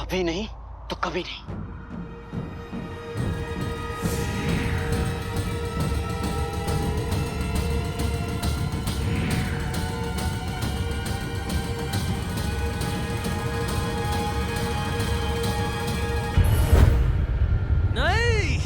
अभी नहीं तो कभी नहीं। नहीं।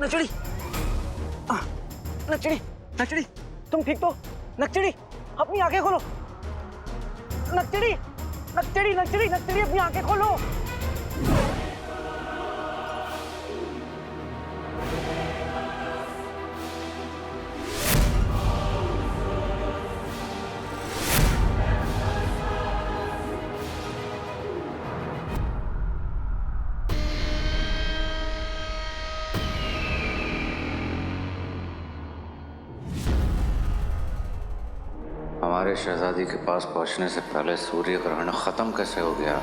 नकचड़ी, नकचड़ी, नकचड़ी, तुम ठीक तो? नकचड़ी, अपनी आंखें खोलो। नकचड़ी, नकचड़ी, नकचड़ी, नकचड़ी, अपनी आंखें खोलो। हमारे शहजादी के पास पहुंचने से पहले सूर्य ग्रहण खत्म कैसे हो गया?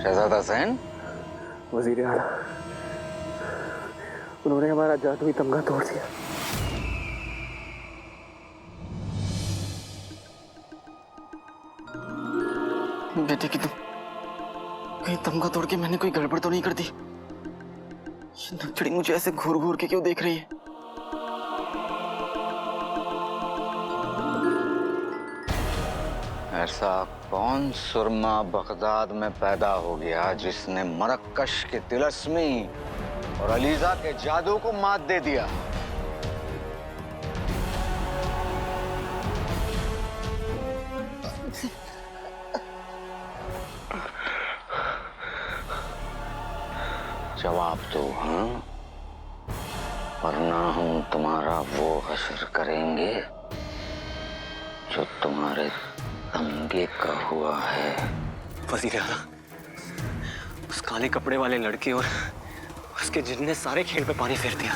शहजादा ज़ैन, वजीर आला, उन्होंने हमारा जादुई तमगा तोड़ दिया। बेटे की तुम कहीं तमगा तोड़ के मैंने कोई गड़बड़ तो नहीं कर दी? ये नकचड़ी मुझे ऐसे घूर घूर के क्यों देख रही है? ऐसा कौन सुरमा बगदाद में पैदा हो गया जिसने मरक्कश के तिलस्मी और अलीजा के जादू को मात दे दिया? जवाब दो, हाँ? वरना हम तुम्हारा वो हश्र करेंगे जो तुम्हारे तमगे का हुआ है। वजीर आला, उस काले कपड़े वाले लड़के और उसके जिन ने सारे खेल पे पानी फेर दिया।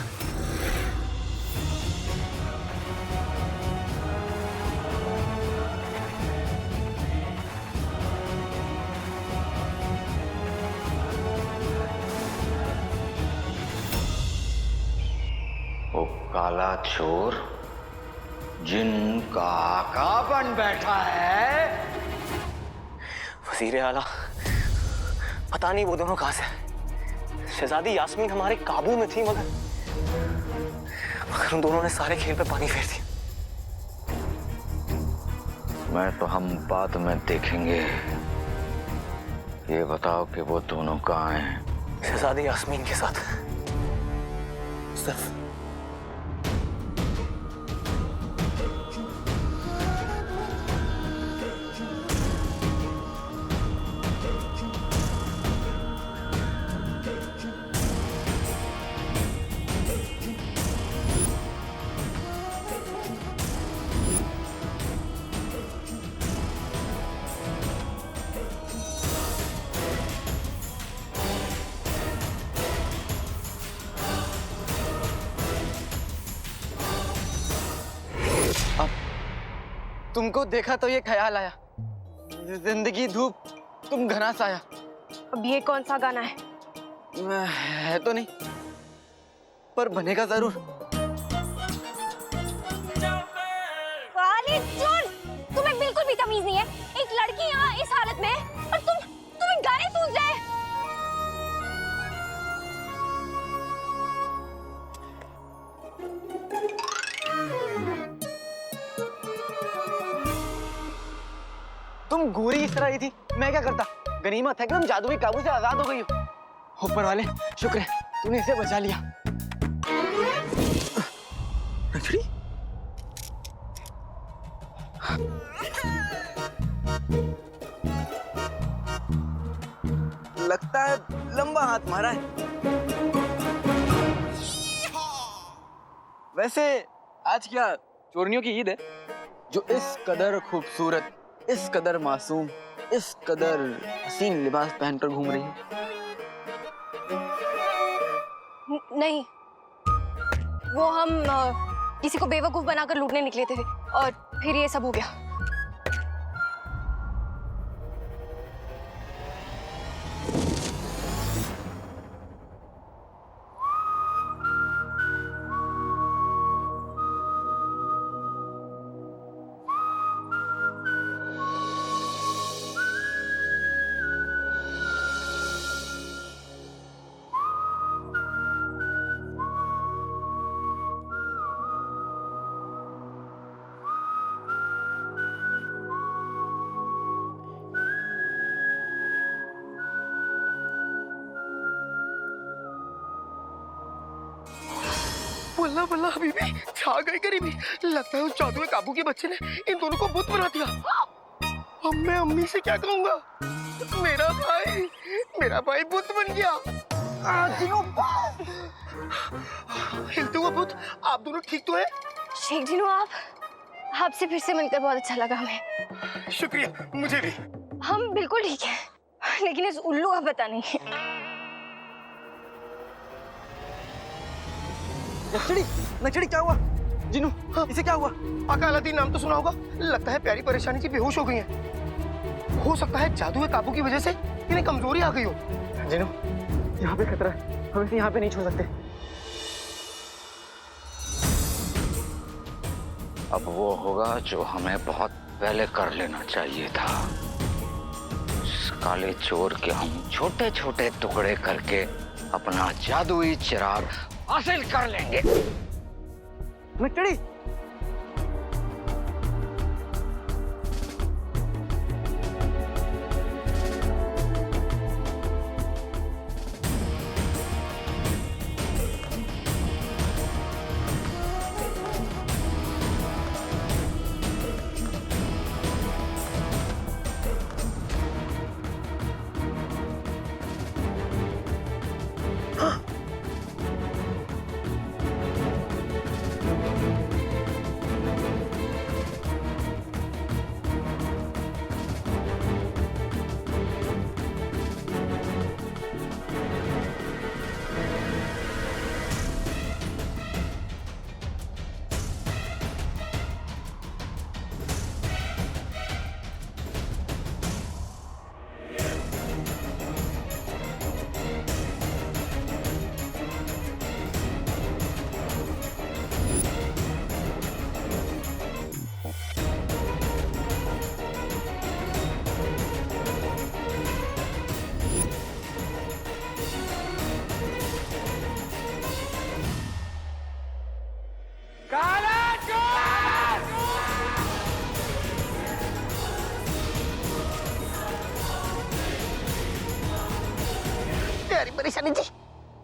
वो काला चोर जिनका आका बन बैठा है। वजीर आला, पता नहीं वो दोनों कहां से। शहजादी यास्मीन हमारे काबू में थी, मगर उन दोनों ने सारे खेल पे पानी फेर दिया। मैं तो हम बाद में देखेंगे। ये बताओ कि वो दोनों कहाँ हैं? शहजादी यास्मीन के साथ। सिर्फ तुमको देखा तो ये ख्याल आया, जिंदगी धूप तुम घना साया। अब ये कौन सा गाना है? है तो नहीं, पर बनेगा जरूर। अरे चोर, तुम्हें बिल्कुल भी तमीज नहीं है। एक लड़की यहाँ इस हालत में है और तुम्हें गाने सूझ रहे हैं। तुम गोरी इस तरह ही थी, मैं क्या करता? गनीमत है कि तुम जादुई काबू से आजाद हो गई हो। ऊपर वाले शुक्र है तूने इसे बचा लिया। नकचड़ी, लगता है लंबा हाथ मारा है। वैसे आज क्या चोरनियों की ईद है जो इस कदर खूबसूरत, इस कदर मासूम, इस कदर हसीन लिबास पहनकर घूम रही है? नहीं, वो हम किसी को बेवकूफ बनाकर लूटने निकले थे और फिर ये सब हो गया। बल्ला बल्ला हबीबी, छा गई गरीबी। लगता है उस जादू के काबू के बच्चे ने इन दोनों को भूत बना दिया। अब मैं अम्मी से क्या कहूँगा? मेरा भाई भूत बन गया। हिलते हुआ भूत, आप दोनों ठीक तो है? शेख जिनू, आपसे फिर से मिलकर बहुत अच्छा लगा हमें। शुक्रिया, मुझे भी। हम बिल्कुल ठीक है, लेकिन इस उल्लू का पता नहीं है। नक्सड़ी क्या हुआ? जिनू, हाँ, इसे क्या हुआ? आका अलादीन नाम तो सुना होगा। लगता है प्यारी परेशानी से बेहोश हो गई हैं। हो सकता है जादू के काबू की वजह से इन्हें कमजोरी आ गई हो। जिनू, यहाँ पे खतरा है, हम इसे यहाँ पे नहीं छोड़ सकते। अब वो होगा जो हमें बहुत पहले कर लेना चाहिए था। उस काले चोर के हम छोटे छोटे टुकड़े करके अपना जादुई चिराग हासिल कर लेंगे। नक्सड़ी, प्यारी परेशानी थी,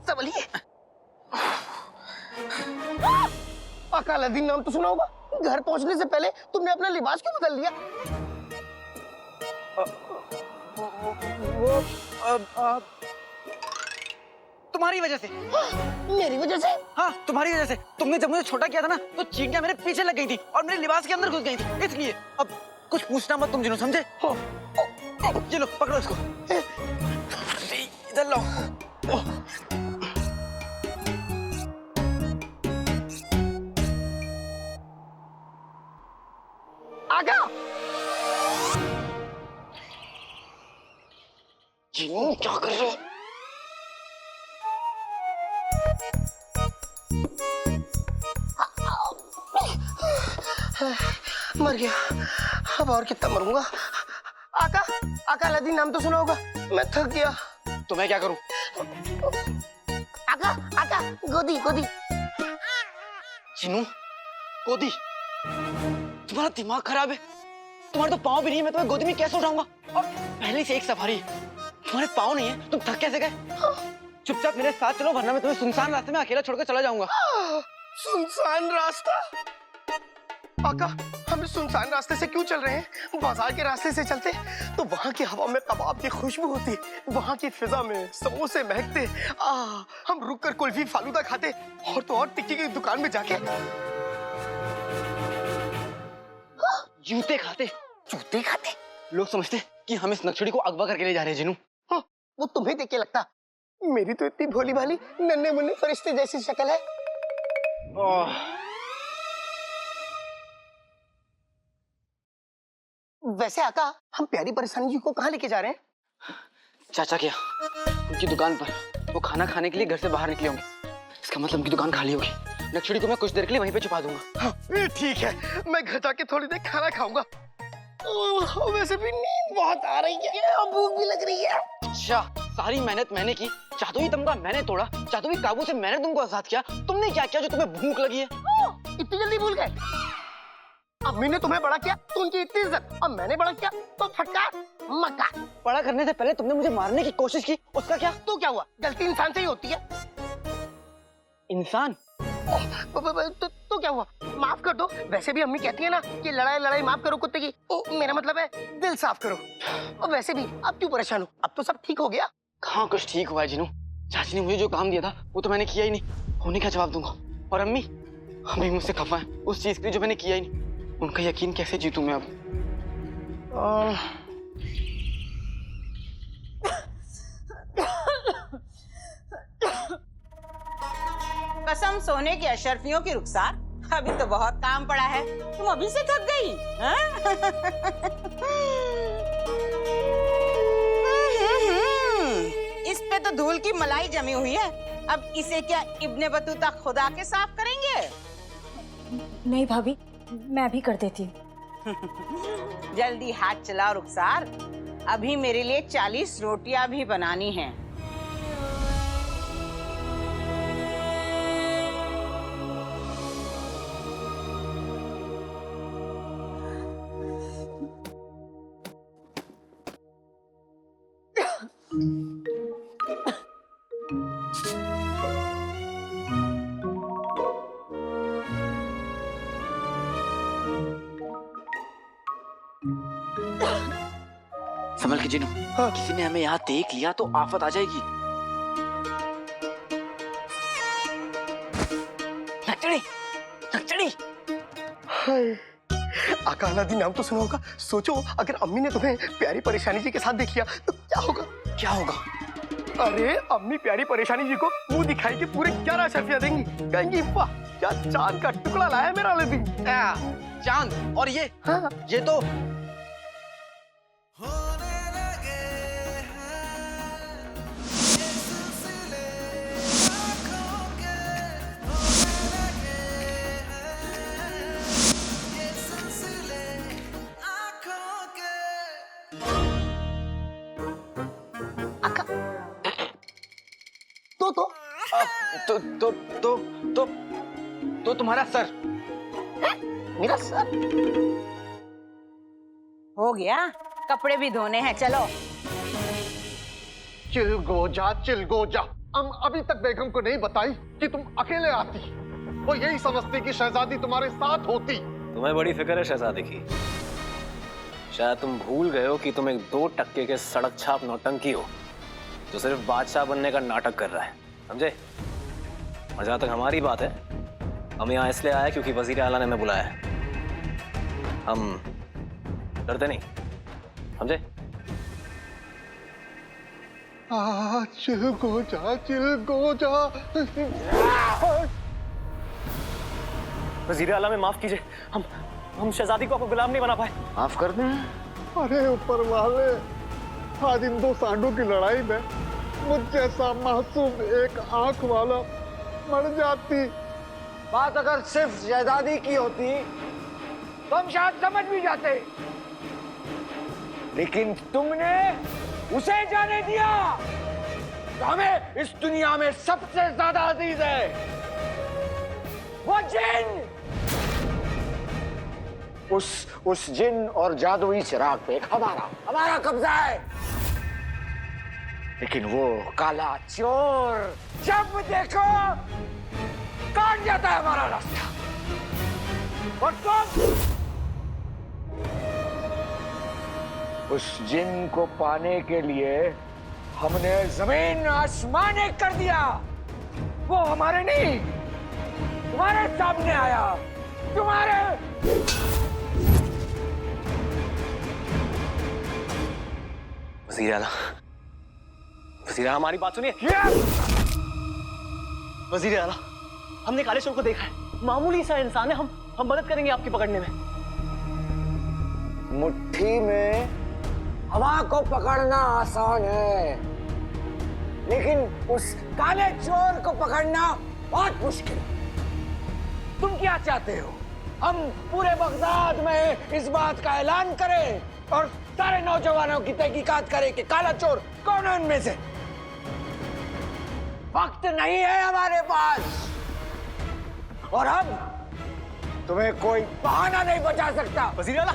संभलिए। आका अलादीन नाम तो सुना होगा। घर पहुंचने से पहले तुमने अपना लिबास क्यों बदल लिया? तुम्हारी वजह से। मेरी वजह से? हाँ, तुम्हारी वजह से। तुमने जब मुझे छोटा किया था ना, तो चींटियां मेरे पीछे लग गई थी और मेरे लिबास के अंदर घुस गई थी, इसलिए। अब कुछ पूछना मत तुम, जिन्हों, समझे? ये लो, पकड़ो इसको। इधर लो। आका! जिनू, क्या कर रहे हो? मर गया। अब और कितना मरूंगा? आका अलादीन नाम तो सुना होगा। मैं थक गया। तो मैं क्या करूं? आका गोदी। जिनू, गोदी? तुम्हारा दिमाग खराब है। तुम्हारे तो पाँव भी नहीं है, मैं तुम्हें गोदी में कैसे उठाऊंगा? और पहले से एक सफारी, तुम्हारे पाँव नहीं है, तुम थक कैसे गए? चुपचाप मेरे साथ चलो, वरना मैं तुम्हें सुनसान रास्ते में अकेला छोड़कर चला जाऊंगा। सुनसान रास्ता? आका, हम सुनसान रास्ते से क्यों चल रहे हैं? बाजार के रास्ते से चलते तो वहाँ की हवा में कबाब की खुशबू होती, वहाँ की फिजा में समोसे महकते। हम रुककर कुल्फी फालूदा खाते, और तो और टिक्की की दुकान में जाके जूते खाते। जूते खाते? लोग समझते कि हम इस नक्सड़ी को अगवा करके ले जा रहे हैं। जिनू, वो तुम्हें देख के लगता मेरी तो इतनी भोली भाली नन्हे मुन्ने फरिश्ते जैसी शक्ल है। वैसे आका, हम प्यारी परेशानी जी को कहाँ लेके जा रहे हैं? चाचा क्या उनकी दुकान पर वो खाना खाने के लिए घर से बाहर निकले होंगे। इसका मतलब उनकी दुकान खाली होगी। नक्शड़ी को मैं कुछ देर के लिए वहीं पे छुपा दूंगा। हाँ, ठीक है, मैं घर जाके थोड़ी देर खाना खाऊंगा। वैसे भी नींद बहुत आ रही है और भूख भी लग रही है। अच्छा, सारी मेहनत मैंने की, जादुई तमगा मैंने तोड़ा, जादुई काबू से मैंने तुमको आजाद किया। तुमने क्या किया जो तुम्हें भूख लगी है? इतनी जल्दी भूल गए? अम्मी ने तुम्हें बड़ा किया तो उनकी इतनी इज्जत, और मैंने बड़ा किया तो फटकार मक्का। बड़ा करने से पहले तुमने मुझे मारने की कोशिश की, उसका क्या? तो क्या हुआ? गलती इंसान से ही होती है। इंसान? तो क्या हुआ? माफ कर दो। वैसे भी अम्मी कहती है ना कि लड़ाई लड़ाई माफ करो कुत्ते की। मेरा मतलब है दिल साफ करो। और वैसे भी अब क्यों परेशान हो? अब तो सब ठीक हो गया। कहाँ कुछ ठीक हुआ है जिनू? चाची ने मुझे जो काम दिया था वो तो मैंने किया ही नहीं। उन्हें क्या जवाब दूंगा? और अम्मी अम्मी मुझसे खफा है उस चीज के लिए जो मैंने किया ही नहीं। उनका यकीन कैसे जीतूं मैं अब? कसम सोने की अशर्फियों की रुखसार, अभी तो बहुत काम पड़ा है। तुम अभी से थक गई? इस पे तो धूल की मलाई जमी हुई है। अब इसे क्या इब्ने बतूता खुदा के साफ करेंगे? नहीं भाभी, मैं भी कर देती हूँ। जल्दी हाथ चलाओ रुखसार, अभी मेरे लिए 40 रोटियां भी बनानी हैं। संभल के जिनू, किसी ने हमें यहाँ देख लिया तो आफत आ जाएगी। नक्चड़ी, नक्चड़ी। आका अलादीन नाम तो सुना होगा। सोचो अगर अम्मी ने तुम्हें प्यारी परेशानी जी के साथ देख लिया तो क्या होगा? क्या होगा? अरे अम्मी प्यारी परेशानी जी को मुंह दिखाई के पूरे 11 अशर्फियां देंगी। कहेंगी वाह क्या चांद का टुकड़ा लाया मेरा अलादीन। चांद? और ये? हाँ। ये तो तो तुम्हारा सर। मेरा सर? हो गया, कपड़े भी धोने हैं, चलो। चिलगोजा, हम अभी तक बेगम को नहीं बताई कि तुम अकेले आती। वो यही समझती कि शहजादी तुम्हारे साथ होती। तुम्हें बड़ी फिक्र है शहजादी की। शायद तुम भूल गए हो कि तुम एक 2 टक्के के सड़क छाप नौटंकी हो जो सिर्फ बादशाह बनने का नाटक कर रहा है, समझे? और जहां तक हमारी बात है, हम यहाँ इसलिए आए क्योंकि वजीर आला ने हमें बुलाया है। हम डरते नहीं, समझे? चिलगोजा। वजीर आला में माफ कीजिए, हम शहजादी को आपको गुलाम नहीं बना पाए। माफ कर दें। अरे ऊपर वाले, आज इन 2 सांडों की लड़ाई में मुझ जैसा मासूम एक आंख वाला मर जाती। बात अगर सिर्फ शहजादी की होती तो हम शायद समझ भी जाते, लेकिन तुमने उसे जाने दिया तो हमें इस दुनिया में सबसे ज्यादा अजीज है वो जिन। उस जिन और जादुई चिराग पे हमारा कब्जा है, लेकिन वो काला चोर जब देखो काट जाता है हमारा रास्ता। और तुम उस जिन को पाने के लिए हमने जमीन आसमान एक कर दिया। वो हमारे नहीं, तुम्हारे सामने आया, तुम्हारे। वजीर आला, वजीर आला, हमारी बात सुनिए। वजीर आला, हमने काले चोर को देखा है, मामूली सा इंसान है, हम मदद करेंगे आपकी पकड़ने में। मुट्ठी में हवा को पकड़ना आसान है, लेकिन उस काले चोर को पकड़ना बहुत मुश्किल। तुम क्या चाहते हो? हम पूरे बगदाद में इस बात का ऐलान करें और सारे नौजवानों की तहकीकात करें कि काला चोर कौन है उनमें से? वक्त नहीं है हमारे पास, और अब तुम्हें कोई बहाना नहीं बचा सकता। वजीर आला,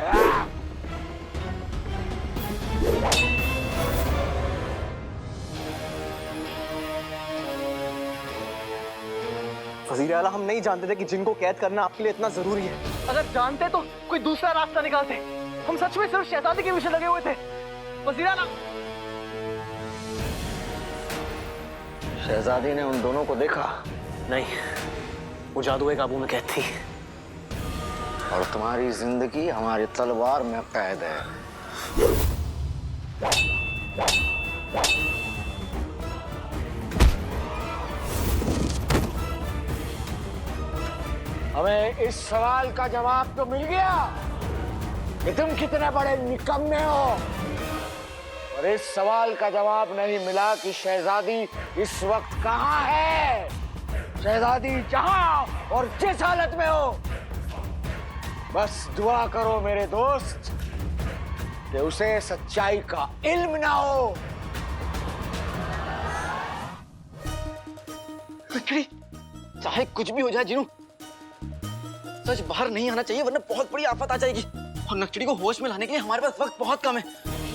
वजीर आला, हम नहीं जानते थे कि जिनको कैद करना आपके लिए इतना जरूरी है। अगर जानते तो कोई दूसरा रास्ता निकालते। हम सच में सिर्फ शहजादी के पीछे लगे हुए थे। वजीर आला, शहजादी ने उन दोनों को देखा? नहीं, वो जादू काबू में कैद थी। और तुम्हारी जिंदगी हमारी तलवार में कैद है। हमें इस सवाल का जवाब तो मिल गया कि तुम कितने बड़े निकम्मे हो, और इस सवाल का जवाब नहीं मिला कि शहजादी इस वक्त कहाँ है। शहजादी जहां और जिस हालत में हो, बस दुआ करो मेरे दोस्त कि उसे सच्चाई का इल्म ना हो। चाहे कुछ भी हो जाए जिनू, सच बाहर नहीं आना चाहिए, वरना बहुत बड़ी आफत आ जाएगी। और नक्चड़ी को होश में लाने के लिए हमारे पास वक्त बहुत कम है।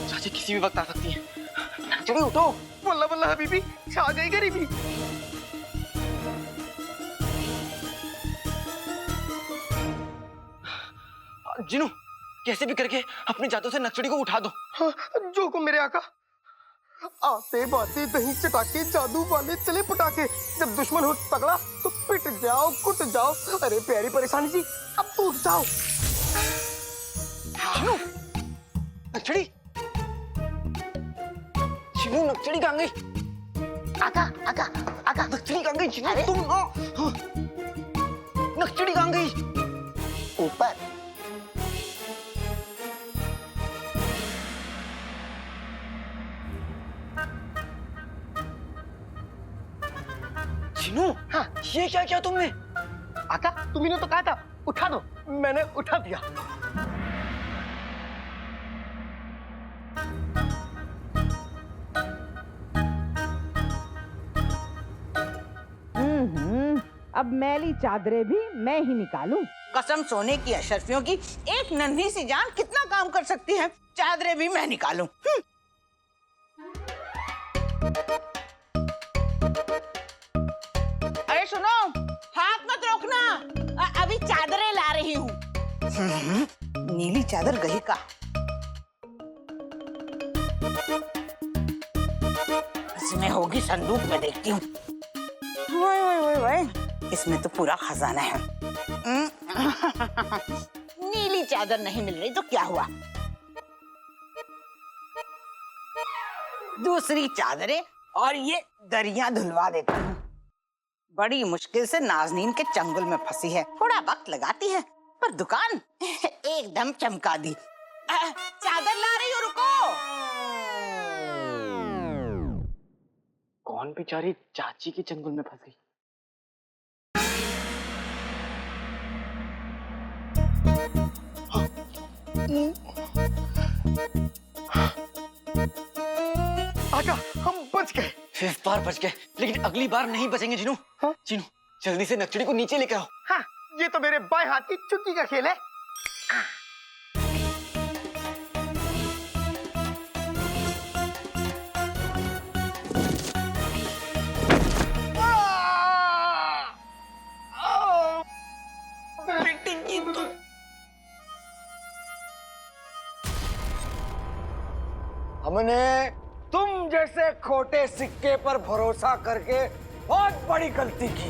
चाची किसी भी वक्त आ सकती है। नक्चड़ी उठो। वल्ला वल्ला हबीबी, छा गई गरीबी। जिनू, कैसे भी करके अपने जादू से नक्चड़ी को उठा दो। हाँ, जो को मेरे आका। आते बाते दही चटाके जादू वाले चले पटाके, जब दुश्मन हो तगड़ा तो पिट जाओ कुट जाओ। अरे प्यारी परेशानी जी, अब तो उठ जाओ। जिनू, नक्चड़ी, जिनू, नक्चड़ी कहाँ गई? आका आका आका, नक्चड़ी कहाँ गई? जिनू, तुम हाँ। नक्चड़ी कहाँ गई? ऊपर। जिनू, हाँ, ये क्या किया तुमने? आका, तुम्ही ने तो कहा था उठा दो, मैंने उठा दिया। अब मैली चादरें भी मैं ही निकालूं। कसम सोने की अशरफियों की, एक नन्ही सी जान कितना काम कर सकती है। चादरें भी मैं निकालूं। अरे सुनो, हाथ मत रोकना, अभी चादरें ला रही हूँ। नीली चादर गही का। इसमें होगी, संदूक में देखती हूँ। इसमें तो पूरा खजाना है। नीली चादर नहीं मिल रही तो क्या हुआ, दूसरी चादरें और ये दरिया धुलवा देती हूँ। बड़ी मुश्किल से नाजनीन के चंगुल में फंसी है, थोड़ा वक्त लगाती है, पर दुकान एकदम चमका दी। चादर ला रही हो, रुको। कौन बेचारी चाची के चंगुल में फंस गई? आका, हम बच गए। इस बार बच गए, लेकिन अगली बार नहीं बचेंगे जिनू। हाँ? जिनू, जल्दी से नक्चड़ी को नीचे लेकर आओ। हाँ, ये तो मेरे बाएं हाथ की चुटकी का खेल है। हमने तुम जैसे खोटे सिक्के पर भरोसा करके बहुत बड़ी गलती की।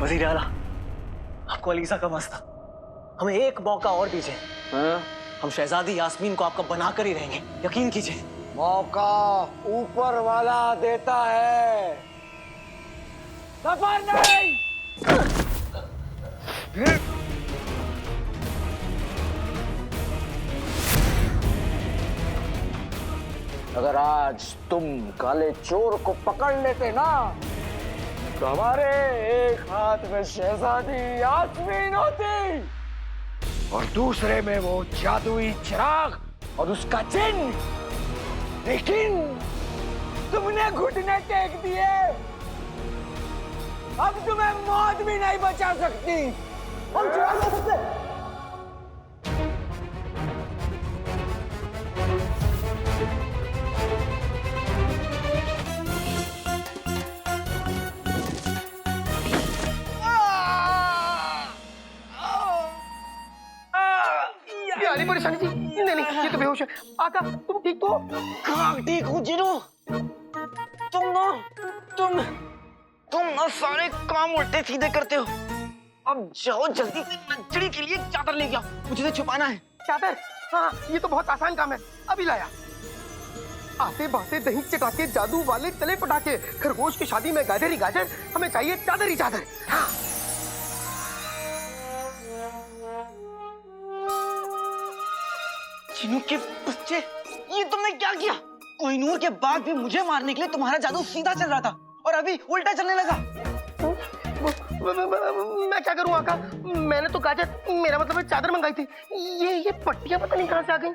वजीर आला, आपको अलीसा का वास्ता, हमें एक मौका और दीजिए। हाँ? हम शहजादी यास्मीन को आपका बनाकर ही रहेंगे, यकीन कीजिए। मौका ऊपर वाला देता है, सफर नहीं। अगर आज तुम काले चोर को पकड़ लेते ना, तो हमारे एक हाथ में शहजादी यास्मीन होती और दूसरे में वो जादुई चिराग और उसका चिन्ह। लेकिन तुमने घुटने टेक दिए, अब तुम्हें मौत भी नहीं बचा सकती। हम चिराग ले सकते। यारी परेशानी थी। नहीं नहीं, ये तो बेहोश है। आका तुम ठीक तो? हाँ ठीक हूँ जीनू। तुम ना सारे काम उल्टे सीधे करते हो। अब जाओ जल्दी से नचड़ी के लिए चादर लेके आओ, मुझे तो छुपाना है। चादर? हाँ ये तो बहुत आसान काम है, अभी लाया। आते बाते दही चटाके जादू वाले तले पटाके, खरगोश की शादी में गाजर ही गाजर, हमें चाहिए चादर ही चादर। हाँ। चिनू के बच्चे, ये तुमने क्या किया? कोहिनूर के बाद भी मुझे मारने के लिए तुम्हारा जादू सीधा चल रहा था और अभी उल्टा चलने लगा। मैं क्या करूं आका? मैंने तो गाजर, मेरा मतलब है चादर मंगाई थी। ये पट्टियां पता नहीं कहां से आ गई।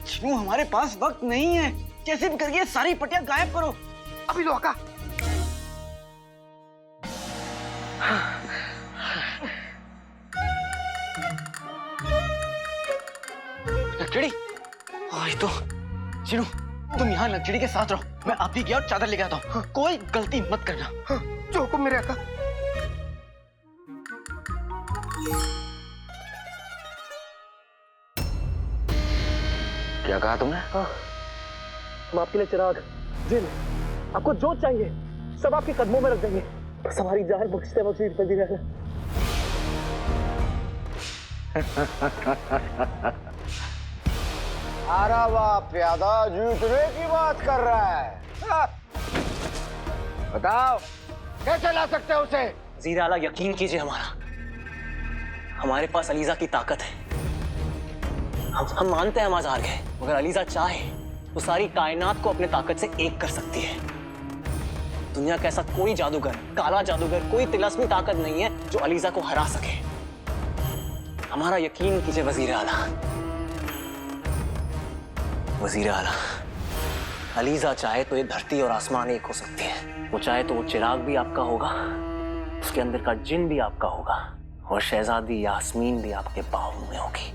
चिनू हमारे पास वक्त नहीं है, कैसे भी करके सारी पट्टियां गायब करो। अभी लो आका। नचड़ी, वही तो। चिनू तुम यहाँ नचड़ी के साथ रहो, मैं आप ही गया और चादर लेके आता हूँ। हाँ। कोई गलती मत करना। हाँ, जो हुक्म मेरे आका। क्या कहा तुमने? हाँ, हम आपके लिए चिराग, जिन, आपको जो चाहिए सब आपके कदमों में रख देंगे। बस हमारी जान बख्शते वजीर वजीर आला। अरे वाह, प्यादा जीतने की बात कर रहा है। हाँ। बताओ कैसे ला सकते हो उसे? वजीर आला यकीन कीजिए, हमारे पास अलीजा की ताकत है। हम मानते हैं हम आज हार गए, मगर अलीजा चाहे तो सारी कायनात को अपने ताकत से एक कर सकती है। दुनिया का ऐसा कोई जादूगर, काला जादूगर, कोई तिलस्मी ताकत नहीं है जो अलीजा को हरा सके। हमारा यकीन कीजिए वजीर आला। वजीर आला, अलीजा चाहे तो ये धरती और आसमान एक हो सकती है। वो चाहे तो वो चिराग भी आपका होगा, उसके अंदर का जिन भी आपका होगा, और शहजादी यास्मीन भी आपके पाँव में होगी।